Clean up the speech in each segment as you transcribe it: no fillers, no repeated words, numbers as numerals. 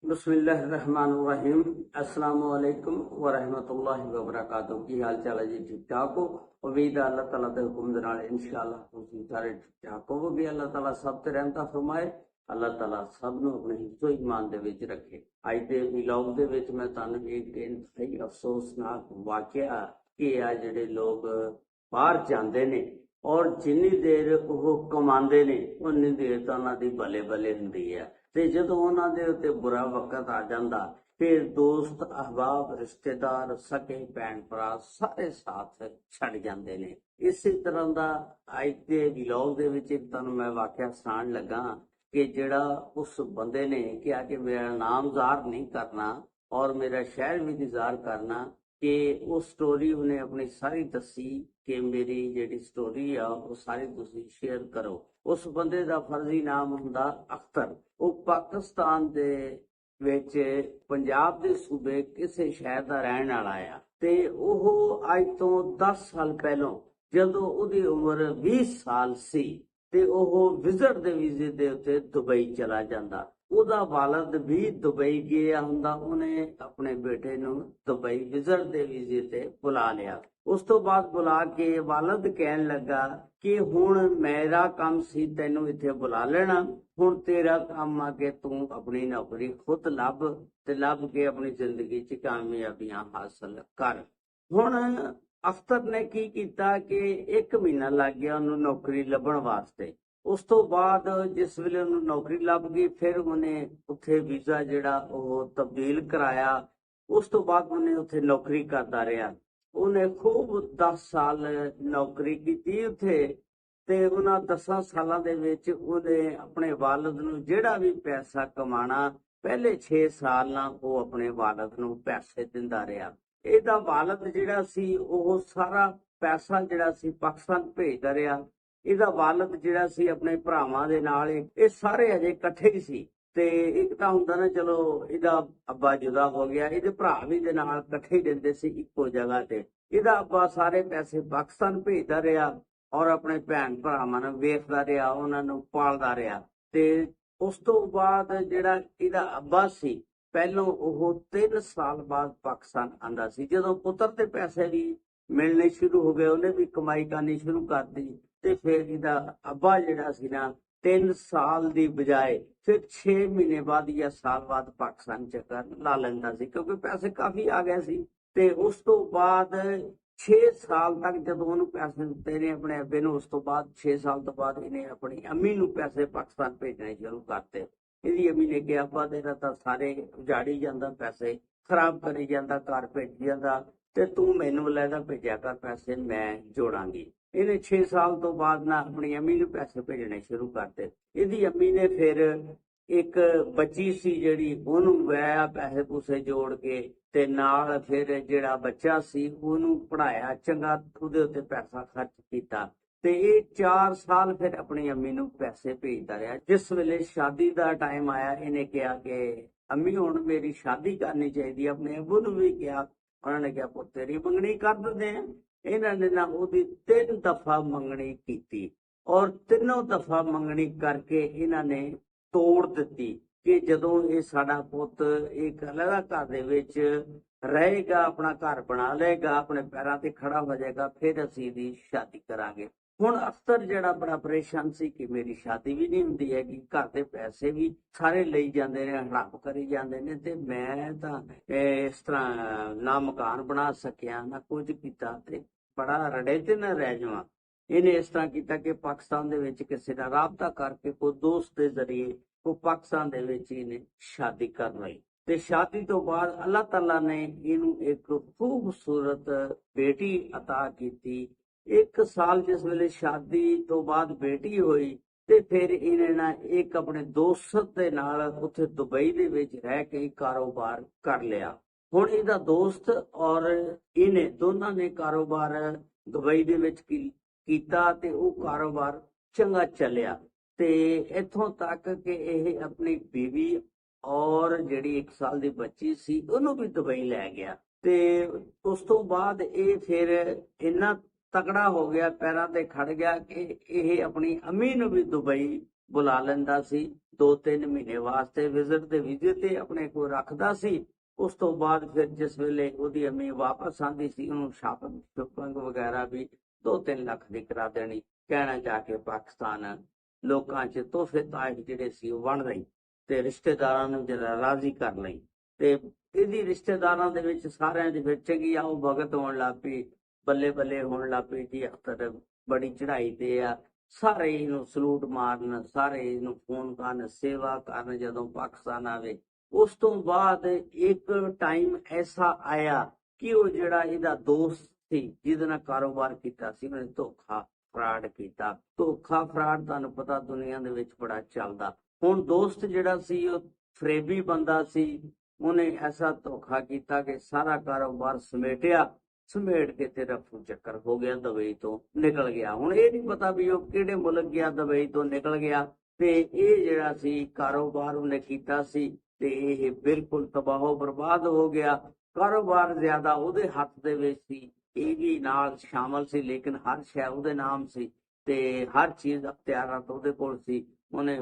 बिस्मिल्लाहिर्रहमानिर्रहीम। अस्सलाम वालेकुम व रहमतुल्लाहि व बरकातहू। की हाल चाल है जी? ठीक ठाक हो? उम्मीद है अल्लाह ताला के हुक्म दे नाल इंशाअल्लाह तुसीं सारे ठीक ठाक होवोगे। अल्लाह ताला सब ते रहमत फरमाए। अल्लाह ताला सब नूं अपने हिफ्ज़ो ईमान दे विच रखे। अज दे व्लॉग दे विच मैं तुहानूं एक इंतहाई अफसोसनाक वाक़या कि आ जिहड़े लोग बाहर जांदे ने और जिन्नी देर वो कमांदे ने उन्नी देर तां उन्हां दी बल्ले बल्ले हुंदी है ਤੇ ਜਦੋਂ ਉਹਨਾਂ ਦੇ ਉੱਤੇ ਬੁਰਾ ਵਕਤ ਆ ਜਾਂਦਾ ਫਿਰ ਦੋਸਤ ਅਹਿਬਾਬ ਰਿਸ਼ਤੇਦਾਰ ਸਕੇ ਭੈਣ ਭਰਾ ਸਾਰੇ ਸਾਥ ਛੱਡ ਜਾਂਦੇ ਨੇ। ਇਸੇ ਤਰ੍ਹਾਂ ਦਾ ਅੱਜ ਦੇ ਵਲੌਗ ਦੇ ਵਿੱਚ ਤੁਹਾਨੂੰ ਮੈਂ ਵਾਕਿਆ ਸੁਣਾਉਣ ਲੱਗਾ ਕਿ ਜਿਹੜਾ ਉਸ ਬੰਦੇ ਨੇ ਕਿਹਾ ਕਿ ਮੇਰਾ ਨਾਮ ਜ਼ਾਹਰ ਨਹੀਂ ਕਰਨਾ ਔਰ ਮੇਰਾ ਸ਼ਹਿਰ ਵੀ ਨਹੀਂ ਜ਼ਾਹਰ ਕਰਨਾ ਕਿ ਉਹ ਸਟੋਰੀ ਉਹਨੇ ਆਪਣੀ ਸਾਰੀ ਦੱਸੀ ਕਿ ਮੇਰੀ ਜਿਹੜੀ ਸਟੋਰੀ ਆ ਉਹ ਸਾਰੀ ਤੁਸੀਂ ਸ਼ੇਅਰ ਕਰੋ। ਉਸ ਬੰਦੇ ਦਾ ਫਰਜ਼ੀ ਨਾਮ ਹੁੰਦਾ ਅਖਤਰ। ਉਹ ਪਾਕਿਸਤਾਨ ਦੇ ਵਿੱਚ ਪੰਜਾਬ ਦੇ ਸੂਬੇ ਕਿਸੇ ਸ਼ਹਿਰ ਦਾ ਰਹਿਣ ਵਾਲਾ ਆ ਤੇ ਉਹ ਅੱਜ ਤੋਂ 10 ਸਾਲ ਪਹਿਲਾਂ ਜਦੋਂ ਉਹਦੀ ਉਮਰ 20 ਸਾਲ ਸੀ ਤੇ ਉਹ ਵਿਜ਼ਿਟ ਦੇ ਵੀਜ਼ੇ ਦੇ ਉੱਤੇ ਦੁਬਈ ਚਲਾ ਜਾਂਦਾ। ਉਹਦਾ ਵਾਲਦ ਵੀ ਦੁਬਈ ਗਿਆ ਹੁੰਦਾ। ਉਹਨੇ ਆਪਣੇ ਬੇਟੇ ਨੂੰ ਦੁਬਈ ਵਿਜ਼ਿਟ ਦੇ ਵੀਜ਼ੇ ਤੇ ਬੁਲਾ ਲਿਆ। ਉਸ ਤੋਂ ਬਾਅਦ ਬੁਲਾ ਕੇ ਵਾਲਦ ਕਹਿਣ ਲੱਗਾ ਕਿ ਹੁਣ ਮੇਰਾ ਕੰਮ ਸੀ ਤੈਨੂੰ ਇੱਥੇ ਬੁਲਾ ਲੈਣਾ, ਹੁਣ ਤੇਰਾ ਕੰਮ ਆ ਕਿ ਤੂੰ ਆਪਣੀ ਨੌਕਰੀ ਖੁਦ ਲੱਭ ਤੇ ਲੱਭ ਕੇ ਆਪਣੀ ਜ਼ਿੰਦਗੀ 'ਚ ਕਾਮਯਾਬੀਆਂ ਹਾਸਲ ਕਰ। ਹੁਣ ਅਖਤਰ ਨੇ ਕੀ ਕੀਤਾ ਕਿ 1 ਮਹੀਨਾ ਲੱਗ ਗਿਆ ਉਹਨੂੰ ਨੌਕਰੀ ਲੱਭਣ ਵਾਸਤੇ। ਉਸ ਤੋਂ ਬਾਅਦ ਜਿਸ ਵੇਲੇ ਉਹਨੂੰ ਨੌਕਰੀ ਲੱਭ ਗਈ ਫਿਰ ਉਹਨੇ ਉੱਥੇ ਵੀਜ਼ਾ ਜਿਹੜਾ ਉਹ ਤਬਦੀਲ ਕਰਾਇਆ। ਉਸ ਤੋਂ ਬਾਅਦ ਉਹਨੇ ਉੱਥੇ ਨੌਕਰੀ ਕਰਦਾ ਰਿਹਾ। ਉਹਨੇ ਖੂਬ 10 ਸਾਲ ਨੌਕਰੀ ਕੀਤੀ ਉੱਥੇ ਤੇ ਉਹਨਾਂ 10 ਸਾਲਾਂ ਦੇ ਵਿੱਚ ਉਹਨੇ ਆਪਣੇ ਵਾਲਦ ਨੂੰ ਜਿਹੜਾ ਵੀ ਪੈਸਾ ਕਮਾਣਾ ਪਹਿਲੇ 6 ਸਾਲ ਨਾਲ ਉਹ ਆਪਣੇ ਵਾਲਦ ਨੂੰ ਪੈਸੇ ਦਿੰਦਾ ਰਿਹਾ। ਇਹਦਾ ਵਾਲਦ ਜਿਹੜਾ ਸੀ ਉਹ ਸਾਰਾ ਪੈਸਾ ਜਿਹੜਾ ਸੀ ਪਾਕਿਸਤਾਨ ਭੇਜਦਾ ਰਿਹਾ। ਇਹਦਾ ਵਾਲਦ ਜਿਹੜਾ ਸੀ ਆਪਣੇ ਭਰਾਵਾਂ ਦੇ ਨਾਲ ਇਹ ਸਾਰੇ ਅਜੇ ਇਕੱਠੇ ਹੀ ਸੀ ਤੇ ਇੱਕ ਤਾਂ ਹੁੰਦਾ ਨਾ ਚਲੋ ਇਹਦਾ ਅੱਬਾ ਜੁਦਾ ਹੋ ਗਿਆ, ਇਹਦੇ ਭਰਾ ਵੀ ਦੇ ਨਾਲ ਇਕੱਠੇ ਹੀ ਰਹਿੰਦੇ ਸੀ ਇੱਕੋ ਜਗ੍ਹਾ ਤੇ। ਇਹਦਾ ਅੱਬਾ ਸਾਰੇ ਪੈਸੇ ਪਾਕਿਸਤਾਨ ਭੇਜਦਾ ਰਿਹਾ ਔਰ ਆਪਣੇ ਭੈਣ ਭਰਾਵਾਂ ਨੂੰ ਵੇਖਦਾ ਰਿਹਾ, ਉਹਨਾਂ ਨੂੰ ਪਾਲਦਾ ਰਿਹਾ। ਤੇ ਉਸ ਤੋਂ ਬਾਅਦ ਜਿਹੜਾ ਇਹਦਾ ਅੱਬਾ ਸੀ ਪਹਿਲਾਂ ਉਹ 3 ਸਾਲ ਬਾਅਦ ਪਾਕਿਸਤਾਨ ਆਂਦਾ ਸੀ। ਜਦੋਂ ਪੁੱਤਰ ਦੇ ਪੈਸੇ ਵੀ ਮਿਲਣੇ ਸ਼ੁਰੂ ਹੋ ਗਏ ਉਹਨੇ ਵੀ ਕਮਾਈ ਕਰਨੀ ਸ਼ੁਰੂ ਕਰਤੀ ਤੇ ਫਿਰ ਇਹਦਾ ਅੱਬਾ ਜਿਹੜਾ ਸੀ ਨਾ 3 ਸਾਲ ਦੀ ਬਜਾਏ ਫਿਰ 6 ਮਹੀਨੇ ਬਾਅਦ ਜਾਂ ਸਾਲ ਬਾਅਦ ਪਾਕਿਸਤਾਨ ਚੱਕਰ ਲਾ ਲੈਂਦਾ ਸੀ ਕਿਉਂਕਿ ਪੈਸੇ ਕਾਫੀ ਆ ਗਏ ਸੀ। ਤੇ ਉਸ ਤੋਂ ਬਾਅਦ 6 ਸਾਲ ਤੱਕ ਜਦੋਂ ਉਹਨੂੰ ਪੈਸੇ ਦਿੱਤੇ ਨੇ ਆਪਣੇ ਅੱਬੇ ਨੂੰ, ਉਸ ਤੋਂ ਬਾਅਦ 6 ਸਾਲ ਤੋਂ ਬਾਅਦ ਇਹਨੇ ਆਪਣੀ ਅੰਮੀ ਨੂੰ ਪੈਸੇ ਪਾਕਿਸਤਾਨ ਭੇਜਣੇ ਸ਼ੁਰੂ ਕਰਤੇ। ਇਹਦੀ ਅੰਮੀ ਨੇ ਕਿਹਾ ਅੱਬਾ ਤੇਰਾ ਤਾਂ ਸਾਰੇ ਉਜਾੜੀ ਜਾਂਦਾ, ਪੈਸੇ ਖਰਾਬ ਕਰੀ ਜਾਂਦਾ, ਘਰ ਭੇਜੀ ਜਾਂਦਾ ਤੇ ਤੂੰ ਮੈਨੂੰ ਲੈਦਾ ਭੇਜਿਆ ਕਰ ਪੈਸੇ, ਮੈਂ ਜੋੜਾਂਗੀ। ਇਹਨੇ 6 ਸਾਲ ਤੋਂ ਬਾਅਦ ਨਾ ਆਪਣੀ ਅੰਮੀ ਨੂੰ ਪੈਸੇ ਭੇਜਣੇ ਸ਼ੁਰੂ ਕਰਤੇ। ਇਹਦੀ ਅੰਮੀ ਨੇ ਫਿਰ ਇੱਕ ਬੱਚੀ ਸੀ ਜਿਹੜੀ ਉਹਨੂੰ ਵਿਆਹਿਆ ਪੈਸੇ ਪੂਸੇ ਜੋੜ ਕੇ ਤੇ ਨਾਲ ਫਿਰ ਜਿਹੜਾ ਬੱਚਾ ਸੀ ਉਹਨੂੰ ਪੜ੍ਹਾਇਆ ਚੰਗਾ, ਉਹਦੇ ਉੱਤੇ ਪੈਸਾ ਖਰਚ ਕੀਤਾ ਤੇ ਇਹ 4 ਸਾਲ ਫਿਰ ਆਪਣੀ ਅੰਮੀ ਨੂੰ ਪੈਸੇ ਭੇਜਦਾ ਰਿਹਾ। ਜਿਸ ਵੇਲੇ ਸ਼ਾਦੀ ਦਾ ਟਾਈਮ ਆਇਆ ਇਹਨੇ ਕਿਹਾ ਕਿ ਅੰਮੀ ਹੁਣ ਮੇਰੀ ਸ਼ਾਦੀ ਕਰਨੀ ਚਾਹੀਦੀ। ਆਪਣੇ ਅੱਬੂ ਨੂੰ ਵੀ ਕਿਹਾ, ਉਹਨਾਂ ਨੇ ਕਿਹਾ ਪੁੱਤ ਤੇਰੀ ਮੰਗਣੀ ਕਰ ਦਿੰਦੇ ਆ। ਇਹਨਾਂ ਨੇ ਨਾ ਉਹਦੀ 3 ਦਫਾ ਮੰਗਣੀ ਕੀਤੀ ਔਰ 3 ਦਫਾ ਮੰਗਣੀ ਕਰਕੇ ਇਹਨਾਂ ਨੇ ਤੋੜ ਦਿੱਤੀ ਕਿ ਜਦੋਂ ਇਹ ਸਾਡਾ ਪੁੱਤ ਇੱਕ ਅਲੱਗਾ ਘਰ ਦੇ ਵਿੱਚ ਰਹੇਗਾ, ਆਪਣਾ ਘਰ ਬਣਾ ਲਏਗਾ, ਆਪਣੇ ਪੈਰਾਂ ਤੇ ਖੜਾ ਹੋ ਜਾਏਗਾ, ਫਿਰ ਅਸੀਂ ਇਹਦੀ ਸ਼ਾਦੀ ਕਰਾਂਗੇ। ਹੁਣ ਅਖਤਰ ਜਿਹੜਾ ਬੜਾ ਪਰੇਸ਼ਾਨ ਸੀ ਕਿ ਮੇਰੀ ਸ਼ਾਦੀ ਵੀ ਨਹੀਂ ਹੁੰਦੀ ਹੈਗੀ, ਘਰ ਦੇ ਪੈਸੇ ਵੀ ਸਾਰੇ ਲਈ ਜਾਂਦੇ ਨੇ, ਹੜੱਪ ਕਰੀ ਜਾਂਦੇ ਨੇ ਤੇ ਮੈਂ ਤਾਂ ਇਸ ਤਰ੍ਹਾਂ ਨਾ ਮਕਾਨ ਬਣਾ ਸਕਿਆ ਨਾ ਕੁਝ ਕੀਤਾ ਤੇ ਬੜਾ ਰੜੇ ਤੇ ਨਾ ਰਹਿ ਜਾਵਾਂ। ਇਹਨੇ ਇਸ ਤਰ੍ਹਾਂ ਕੀਤਾ ਕਿ ਪਾਕਿਸਤਾਨ ਦੇ ਵਿੱਚ ਕਿਸੇ ਦਾ ਰਾਬਤਾ ਕਰਕੇ ਕੋਈ ਦੋਸਤ ਦੇ ਜ਼ਰੀਏ ਉਹ ਪਾਕਿਸਤਾਨ ਦੇ ਵਿੱਚ ਇਹਨੇ ਸ਼ਾਦੀ ਕਰ ਲਈ ਤੇ ਸ਼ਾਦੀ ਤੋਂ ਬਾਅਦ ਅੱਲਾਹ ਤਾਲਾ ਨੇ ਇਹਨੂੰ ਇੱਕ ਖੂਬਸੂਰਤ ਬੇਟੀ ਅਤਾ ਕੀਤੀ। 1 ਸਾਲ ਜਿਸ ਵੇਲੇ ਸ਼ਾਦੀ ਤੋਂ ਬਾਅਦ ਬੇਟੀ ਹੋਈ ਤੇ ਫਿਰ ਇਹਨੇ ਨਾ ਇੱਕ ਆਪਣੇ ਦੋਸਤ ਦੇ ਨਾਲ ਉੱਥੇ ਦੁਬਈ ਦੇ ਵਿੱਚ ਰਹਿ ਕੇ ਕਾਰੋਬਾਰ ਕਰ ਲਿਆ। ਹੁਣ ਇਹਦਾ ਦੋਸਤ ਔਰ ਇਹਨੇ ਦੋਨਾਂ ਨੇ ਕਾਰੋਬਾਰ ਦੁਬਈ ਦੇ ਵਿੱਚ ਕੀਤਾ ਤੇ ਉਹ ਕਾਰੋਬਾਰ ਚੰਗਾ ਚੱਲਿਆ ਤੇ ਇੱਥੋਂ ਤੱਕ ਕਿ ਇਹ ਆਪਣੀ ਬੀਵੀ ਔਰ ਜਿਹੜੀ 1 ਸਾਲ ਦੀ ਬੱਚੀ ਸੀ ਉਹਨੂੰ ਵੀ ਦੁਬਈ ਲੈ ਗਿਆ। ਤੇ ਉਸ ਤੋਂ ਬਾਅਦ ਇਹ ਫਿਰ ਇੰਨਾ ਤਕੜਾ ਹੋ ਗਿਆ, ਪੈਰਾਂ ਤੇ ਖੜ ਗਿਆ ਕਿ ਇਹ ਆਪਣੀ ਅੰਮੀ ਨੂੰ ਵੀ ਦੁਬਈ ਬੁਲਾ ਲੈਂਦਾ ਸੀ 2-3 ਮਹੀਨੇ ਵਾਸਤੇ ਵਿਜ਼ਿਟ ਦੇ ਵੀਜ਼ੇ ਤੇ ਆਪਣੇ ਕੋਲ ਰੱਖਦਾ ਸੀ। ਉਸ ਤੋਂ ਬਾਅਦ ਫਿਰ ਜਿਸ ਵੇਲੇ ਉਹਦੀ ਅੰਮੀ ਵਾਪਸ ਆਂਦੀ ਸੀ ਉਹਨੂੰ ਸ਼ਾਪਿੰਗ ਵਗੈਰਾ ਵੀ 2-3 ਲੱਖ ਦੀ ਕਰਾ ਦੇਣੀ, ਕਹਿਣਾ ਜਾ ਕੇ ਪਾਕਿਸਤਾਨ ਲੋਕਾਂ 'ਚ ਤੋਹਫੇ ਤਾਇਫ ਜਿਹੜੇ ਸੀ ਉਹ ਵੰਡ ਲਈ ਤੇ ਰਿਸ਼ਤੇਦਾਰਾਂ ਨੂੰ ਜਿਹੜਾ ਰਾਜ਼ੀ ਕਰ ਲਈ। ਤੇ ਇਹਦੀ ਰਿਸ਼ਤੇਦਾਰਾਂ ਦੇ ਵਿੱਚ ਸਾਰਿਆਂ ਦੇ ਵਿੱਚ ਚੰਗੀ ਆਓ ਭਗਤ ਹੋਣ ਲੱਗ ਪਈ, ਬੱਲੇ ਬੱਲੇ ਹੋਣ ਲੱਗ ਪਈ ਜੀ, ਅਖਤਰ ਬੜੀ ਚੜ੍ਹਾਈ ਤੇ ਆ, ਸਾਰੇ ਇਹਨੂੰ ਸਲੂਟ ਮਾਰਨ, ਸਾਰੇ ਇਹਨੂੰ ਫੋਨ ਕਰਨ, ਸੇਵਾ ਕਰਨ ਜਦੋਂ ਪਾਕਿਸਤਾਨ ਆਵੇ। ਉਸ ਤੋਂ ਬਾਅਦ ਇੱਕ ਟਾਈਮ ਐਸਾ ਆਇਆ ਕਿ ਉਹ ਜਿਹੜਾ ਇਹਦਾ ਦੋਸਤ ਸੀ ਜਿਹਦੇ ਨਾਲ ਕਾਰੋਬਾਰ ਕੀਤਾ ਸੀ ਉਹਨੇ ਧੋਖਾ ਫਰਾਡ ਕੀਤਾ। ਧੋਖਾ ਫਰਾਡ ਤੁਹਾਨੂੰ ਪਤਾ ਦੁਨੀਆ ਦੇ ਵਿੱਚ ਬੜਾ ਚੱਲਦਾ। ਹੁਣ ਦੋਸਤ ਜਿਹੜਾ ਸੀ ਉਹ ਫਰੇਬੀ ਬੰਦਾ ਸੀ, ਉਹਨੇ ਐਸਾ ਧੋਖਾ ਕੀਤਾ ਕਿ ਸਾਰਾ ਕਾਰੋਬਾਰ ਸਮੇਟ ਕੇ ਤੇ ਰਫੂ ਚੱਕਰ ਹੋ ਗਿਆ, ਦੁਬਈ ਤੋਂ ਨਿਕਲ ਗਿਆ। ਹੁਣ ਇਹ ਨਹੀਂ ਪਤਾ ਵੀ ਉਹ ਕਿਹੜੇ ਮੁਲਕ ਗਿਆ, ਦੁਬਈ ਤੋਂ ਨਿਕਲ ਗਿਆ ਤੇ ਇਹ ਜਿਹੜਾ ਸੀ ਕਾਰੋਬਾਰ ਉਹਨੇ ਕੀਤਾ ਸੀ ਤੇ ਇਹ ਬਿਲਕੁਲ ਤਬਾਹੋ ਬਰਬਾਦ ਹੋ ਗਿਆ। ਕਾਰੋਬਾਰ ਜ਼ਿਆਦਾ ਉਹਦੇ ਹੱਥ ਦੇ ਵਿੱਚ ਸੀ, ਇਹ ਵੀ ਨਾਲ ਸ਼ਾਮਲ ਸੀ, ਲੇਕਿਨ ਹਰ ਸ਼ੈ ਉਹਦੇ ਨਾਮ ਸੀ ਤੇ ਹਰ ਚੀਜ਼ ਅਖਤਿਆਰਾਤ ਉਹਦੇ ਕੋਲ ਸੀ। ਉਹਨੇ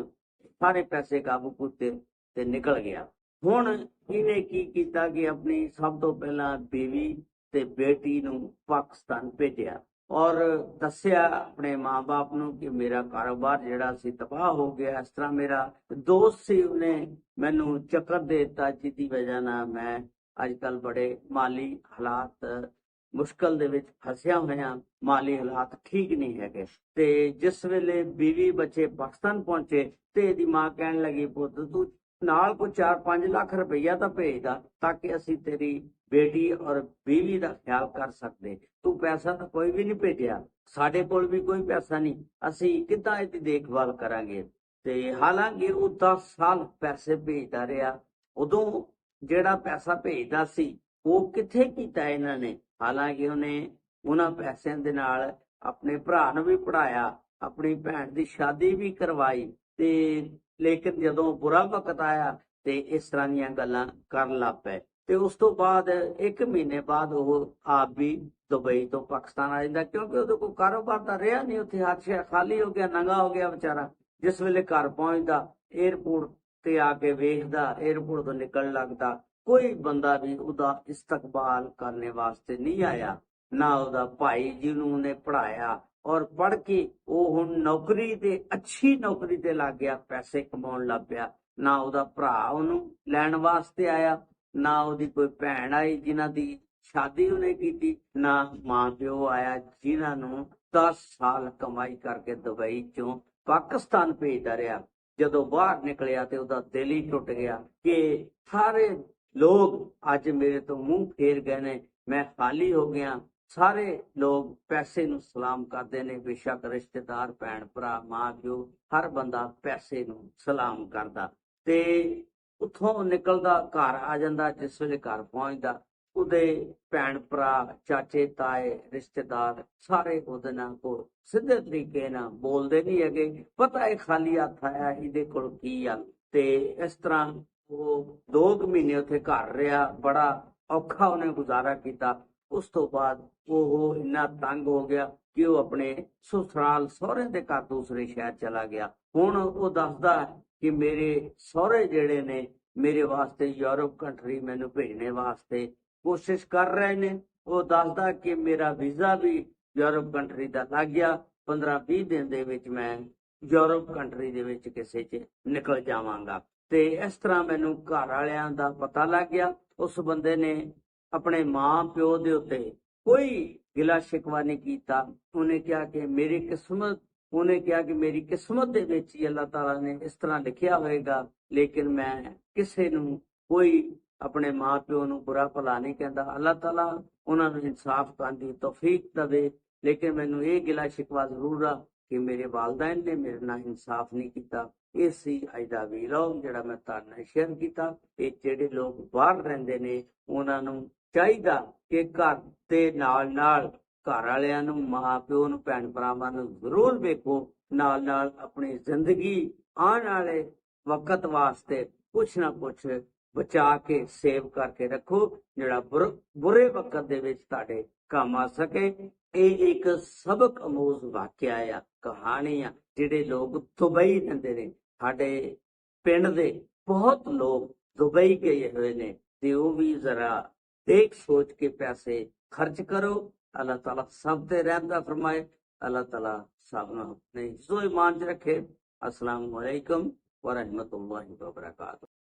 ਸਾਰੇ ਪੈਸੇ ਕਾਬੂ ਕੀਤੇ ਤੇ ਨਿਕਲ ਗਿਆ। ਹੁਣ ਇਹਨੇ ਕੀ ਕੀਤਾ ਕਿ ਆਪਣੀ ਸਭ ਤੋਂ ਪਹਿਲਾਂ ਬੀਵੀ ਤੇ ਬੇਟੀ ਨੂੰ ਪਾਕਿਸਤਾਨ ਭੇਜਿਆ ਔਰ ਦੱਸਿਆ ਆਪਣੇ ਮਾਂ-ਬਾਪ ਨੂੰ ਕਿ ਮੇਰਾ ਕਾਰੋਬਾਰ ਜਿਹੜਾ ਸੀ ਤਬਾਹ ਹੋ ਗਿਆ। ਇਸ ਤਰ੍ਹਾਂ ਮੇਰਾ ਦੋਸਤ ਸੀ, ਉਹਨੇ ਮੈਨੂੰ ਚੱਕਰ ਦੇ ਦਿੱਤਾ ਜਿਹਦੀ ਵਜ੍ਹਾ ਨਾਲ ਮੈਂ ਅੱਜ ਕੱਲ ਬੜੇ ਮਾਲੀ ਹਾਲਾਤ ਮੁਸ਼ਕਲ ਦੇ ਵਿੱਚ ਫਸਿਆ ਹੋਇਆ, ਮਾਲੀ ਹਾਲਾਤ ਠੀਕ ਨਹੀਂ ਹੈਗੇ। ਤੇ ਜਿਸ ਵੇਲੇ ਬੀਵੀ ਬੱਚੇ ਪਾਕਿਸਤਾਨ ਪਹੁੰਚੇ ਤੇ ਇਹਦੀ ਮਾਂ ਕਹਿਣ ਲੱਗੀ, ਪੁੱਤ ਤੂੰ ਨਾਲ ਕੋਈ 4-5 ਲੱਖ ਰੁਪਈਆ ਤਾਂ ਭੇਜਦਾ ਤਾਂ ਕਿ ਅਸੀਂ ਤੇਰੀ ਬੇਟੀ ਔਰ ਬੀਵੀ ਦਾ ਖਿਆਲ ਕਰ ਸਕਦੇ। ਤੂੰ ਪੈਸਾ ਤਾਂ ਕੋਈ ਵੀ ਨਹੀਂ ਭੇਜਿਆ, ਸਾਡੇ ਕੋਲ ਵੀ ਕੋਈ ਪੈਸਾ ਨਹੀਂ, ਅਸੀਂ ਕਿੱਦਾਂ ਇਹਦੀ ਦੇਖਭਾਲ ਕਰਾਂਗੇ। ਤੇ ਹਾਲਾਂਕਿ ਉਹ 10 ਸਾਲ ਪੈਸੇ ਭੇਜਦਾ ਰਿਹਾ। ਉਦੋਂ ਜਿਹੜਾ ਪੈਸਾ ਭੇਜਦਾ ਸੀ ਉਹ ਕਿੱਥੇ ਕੀਤਾ ਇਹਨਾਂ ਨੇ? ਹਾਲਾਂਕਿ ਉਹਨੇ ਉਹਨਾਂ ਪੈਸਿਆਂ ਦੇ ਨਾਲ ਆਪਣੇ ਭਰਾ ਨੂੰ ਵੀ ਪੜ੍ਹਾਇਆ, ਆਪਣੀ ਭੈਣ ਦੀ ਸ਼ਾਦੀ ਵੀ ਕਰਵਾਈ ਤੇ ਲੇਕਿਨ ਜਦੋਂ ਬੁਰਾ ਵਕਤ ਆਇਆ ਤੇ ਇਸ ਤਰ੍ਹਾਂ ਦੀਆਂ ਗੱਲਾਂ ਕਰਨ ਲੱਗ ਪਏ। ਤੇ ਉਸ ਤੋਂ ਬਾਅਦ 1 ਮਹੀਨੇ ਬਾਅਦ ਉਹ ਆਪ ਵੀ ਦੁਬਈ ਤੋਂ ਪਾਕਿਸਤਾਨ ਆ ਜਾਂਦਾ, ਕਿਉਂਕਿ ਉਹਦੇ ਕੋਲ ਕਾਰੋਬਾਰ ਤਾਂ ਰਿਹਾ ਨਹੀਂ, ਉੱਥੇ ਹਰ ਸ਼ੈ ਖਾਲੀ ਹੋ ਗਿਆ, ਨੰਗਾ ਹੋ ਗਿਆ ਵਿਚਾਰਾ। ਜਿਸ ਵੇਲੇ ਘਰ ਪਹੁੰਚਦਾ 에ਅਰਪੋਰਟ ਤੇ ਆ ਕੇ ਵੇਖਦਾ, 에ਅਰਪੋਰਟ ਤੋਂ ਨਿਕਲਣ ਲੱਗਦਾ, ਕੋਈ ਬੰਦਾ ਵੀ ਉਹਦਾ ਇਸਤਕਬਾਲ ਕਰਨ ਵਾਸਤੇ ਨਹੀਂ ਆਇਆ, ਨਾ ਉਹਦਾ ਭਾਈ ਜਿਹਨੂੰ ਉਹਨੇ ਪੜ੍ਹਾਇਆ ਔਰ ਪੜ੍ਹ ਕੇ ਉਹ ਹੁਣ ਨੌਕਰੀ ਤੇ ਅੱਛੀ ਨੌਕਰੀ ਤੇ ਲੱਗ ਗਿਆ, ਪੈਸੇ ਕਮਾਉਣ ਲੱਗ ਪਿਆ, ਨਾ ਉਹਦਾ ਭਰਾ ਉਹਨੂੰ ਲੈਣ ਵਾਸਤੇ ਆਇਆ, ਨਾ ਉਹਦੀ ਕੋਈ ਭੈਣ ਆਈ ਜਿਨ੍ਹਾਂ ਦੀ ਸ਼ਾਦੀ ਉਹਨੇ ਕੀਤੀ, ਨਾ ਮਾਂ ਪਿਓ ਆਇਆ ਜਿਨ੍ਹਾਂ ਨੂੰ 10 ਸਾਲ ਕਮਾਈ ਕਰਕੇ ਦੁਬਈ ਚੋਂ ਪਾਕਿਸਤਾਨ ਭੇਜਦਾ ਰਿਹਾ। ਜਦੋਂ ਬਾਹਰ ਨਿਕਲਿਆ ਤੇ ਉਹਦਾ ਦਿਲ ਹੀ ਟੁੱਟ ਗਿਆ ਕਿ ਸਾਰੇ ਲੋਕ ਅੱਜ ਮੇਰੇ ਤੋਂ ਮੂੰਹ ਫੇਰ ਗਏ ਨੇ, ਮੈਂ ਖਾਲੀ ਹੋ ਗਿਆ। ਸਾਰੇ ਲੋਕ ਪੈਸੇ ਨੂੰ ਸਲਾਮ ਕਰਦੇ ਨੇ, ਬੇਸ਼ੱਕ ਰਿਸ਼ਤੇਦਾਰ, ਭੈਣ ਭਰਾ, ਮਾਂ ਪਿਓ, ਹਰ ਬੰਦਾ ਪੈਸੇ ਨੂੰ ਸਲਾਮ ਕਰਦਾ। ਤੇ ਉੱਥੋਂ ਨਿਕਲਦਾ ਘਰ ਆ ਜਾਂਦਾ, ਜਿਸ ਵੇਲੇ ਘਰ ਪਹੁੰਚਦਾ ਉਹਦੇ ਭੈਣ ਭਰਾ, ਚਾਚੇ ਤਾਏ, ਰਿਸ਼ਤੇਦਾਰ ਸਾਰੇ ਉਹਦੇ ਨਾਲ ਕੋਲ ਸਿੱਧੇ ਤਰੀਕੇ ਨਾਲ ਬੋਲਦੇ ਨਹੀਂ ਹੈਗੇ, ਪਤਾ ਇਹ ਖਾਲੀ ਹੱਥ ਆਇਆ, ਇਹਦੇ ਕੋਲ ਕੀ ਆ। ਤੇ ਇਸ ਤਰ੍ਹਾਂ ਉਹ 2 ਮਹੀਨੇ ਉੱਥੇ ਘਰ ਰਿਹਾ, ਬੜਾ ਔਖਾ ਉਹਨੇ ਗੁਜ਼ਾਰਾ ਕੀਤਾ। ਉਸ ਤੋਂ ਬਾਅਦ ਉਹ ਇੰਨਾ ਤੰਗ ਹੋ ਗਿਆ ਕਿ ਉਹ ਆਪਣੇ ਸਸੁਰਾਲ ਸਹੁਰੇ ਦੇ ਘਰ ਦੂਸਰੇ ਸ਼ਹਿਰ ਚਲਾ ਗਿਆ। ਹੁਣ ਉਹ ਦੱਸਦਾ ਕਿ ਮੇਰੇ ਸਹੁਰੇ ਜਿਹੜੇ ਨੇ ਮੇਰੇ ਵਾਸਤੇ ਯੂਰਪ ਕੰਟਰੀ ਮੈਨੂੰ ਭੇਜਣੇ ਵਾਸਤੇ ਕੋਸ਼ਿਸ਼ ਕਰ ਰਹੇ ਨੇ। ਉਹ ਦੱਸਦਾ ਕਿ ਮੇਰਾ ਵੀਜ਼ਾ ਵੀ ਯੂਰਪ ਕੰਟਰੀ ਦਾ ਲੱਗ ਗਿਆ, 15-20 ਦਿਨ ਦੇ ਵਿੱਚ ਮੈਂ ਯੂਰਪ ਕੰਟਰੀ ਦੇ ਵਿੱਚ ਕਿਸੇ 'ਚ ਨਿਕਲ ਜਾਵਾਂਗਾ। ਤੇ ਇਸ ਤਰ੍ਹਾਂ ਮੈਨੂੰ ਘਰ ਵਾਲਿਆਂ ਦਾ ਪਤਾ ਲੱਗ ਗਿਆ। ਉਸ ਬੰਦੇ ਨੇ ਆਪਣੇ ਮਾਂ ਪਿਓ ਦੇ ਉੱਤੇ ਕੋਈ ਗਿਲਾ ਸ਼ਿਕਵਾ ਨਹੀਂ ਕੀਤਾ। ਉਹਨੇ ਕਿਹਾ ਕਿ ਮੇਰੀ ਕਿਸਮਤ ਦੇ ਵਿੱਚ ਹੀ ਅੱਲਾਹ ਤਾਲਾ ਨੇ ਇਸ ਤਰ੍ਹਾਂ ਲਿਖਿਆ ਹੋਏਗਾ, ਲੇਕਿਨ ਮੈਂ ਕਿਸੇ ਨੂੰ ਕੋਈ ਆਪਣੇ ਮਾਂ ਪਿਓ ਨੂੰ ਬੁਰਾ ਭਲਾ ਨਹੀਂ ਕਹਿੰਦਾ। ਅੱਲਾਹ ਤਾਲਾ ਉਹਨਾਂ ਨੂੰ ਇਨਸਾਫ ਕਰਨ ਦੀ ਤੌਫੀਕ ਦੇਵੇ, ਲੇਕਿਨ ਮੈਨੂੰ ਇਹ ਗਿਲਾ ਸ਼ਿਕਵਾ ਜ਼ਰੂਰ ਆ ਕਿ ਮੇਰੇ ਵਾਲਿदैन ਨੇ ਮੇਰੇ ਨਾਲ ਇਨਸਾਫ ਨਹੀਂ ਕੀਤਾ। ਇਹ ਸੀ ਅੱਜ ਦਾ ਵੀਡੀਓ ਜਿਹੜਾ ਮੈਂ ਤੁਹਾਡੇ ਨਾਲ ਸ਼ੇਅਰ ਕੀਤਾ। ਇਹ ਜਿਹੜੇ ਲੋਕ ਬਾਹਰ ਰਹਿੰਦੇ ਨੇ ਉਹਨਾਂ ਨੂੰ ਚਾਹੀਦਾ ਕਿ ਘਰ ਦੇ ਨਾਲ ਘਰ ਵਾਲਿਆਂ ਨੂੰ, ਮਾਂ ਪਿਓ ਨੂੰ, ਭੈਣ ਭਰਾਵਾਂ ਨੂੰ ਜ਼ਰੂਰ ਵੇਖੋ, ਨਾਲ ਆਪਣੀ ਜ਼ਿੰਦਗੀ ਆਉਣ ਵਾਲੇ ਵਕਤ ਵਾਸਤੇ ਕੁਛ ਨਾ ਕੁਛ ਬਚਾ ਕੇ ਸੇਵ ਕਰਕੇ ਰੱਖੋ, ਜਿਹੜਾ ਬੁਰੇ ਵਕਤ ਦੇ ਵਿੱਚ ਤੁਹਾਡੇ ਕੰਮ ਆ ਸਕੇ। ਇਹ ਇੱਕ ਸਬਕ ਅਮੋਜ਼ ਵਾਕਿਆ ਆ, ਕਹਾਣੀ ਆ। ਜਿਹੜੇ ਲੋਕ ਦੁਬਈ ਰਹਿੰਦੇ ਨੇ, ਸਾਡੇ ਪਿੰਡ ਦੇ ਬਹੁਤ ਲੋਕ ਦੁਬਈ ਗਏ ਹੋਏ ਨੇ, ਤੇ ਉਹ ਵੀ ਜ਼ਰਾ ਦੇਖ ਸੋਚ ਕੇ ਪੈਸੇ ਖਰਚ ਕਰੋ। ਅੱਲਾਹ ਤਾਲਾ ਸਭ ਤੇ ਰਹਿਮਤ ਫਰਮਾਏ। ਅੱਲਾਹ ਤਾਲਾ ਸਭ ਨੂੰ ਆਪਣੇ ਹਿੱਸੋ ਇਮਾਨ ਚ ਰੱਖੇ। अस्सलाम वालेकुम व रहमतुल्लाहि व बरकातहू।